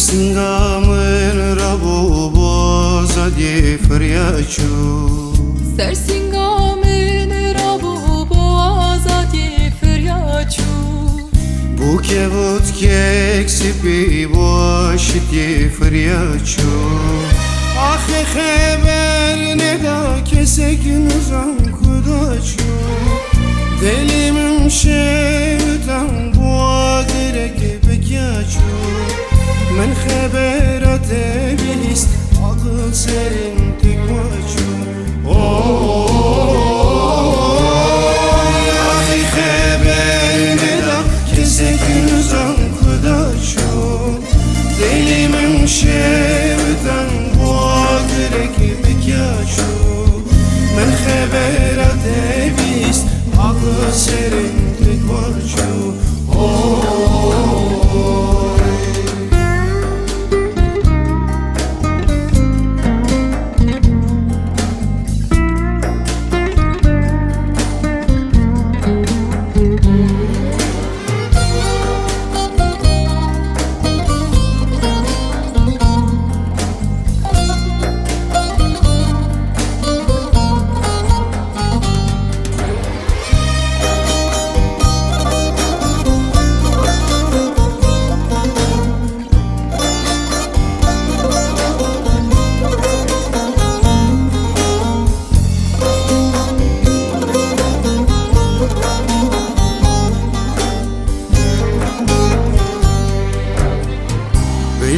Sersingamın rabu boza diye fıryaçu Sersingamın rabu boza diye fıryaçu Bu kevut kek sipi boş diye fıryaçu Ahi haber ne da kesek nuzam kudaçu Delimim şeytan boğa gerek bekyaçu من خبرت بیست عقل سرم تکوچو یا خی خبر ندم که سکنزم کداشو دلیم شبتن بادرک بکیاشو من خبرت بیست عقل سرم تکوچو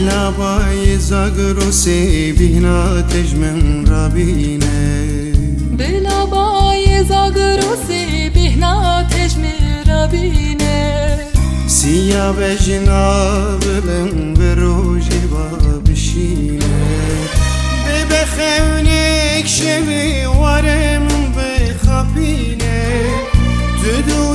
بلابای زاگرو سی بهنا تجمن رابینه بلابای زاگرو سی بهنا تجمن رابینه سیا بجنابلم بروجی بابشینه ببخونک شوی وارم بخابینه تدو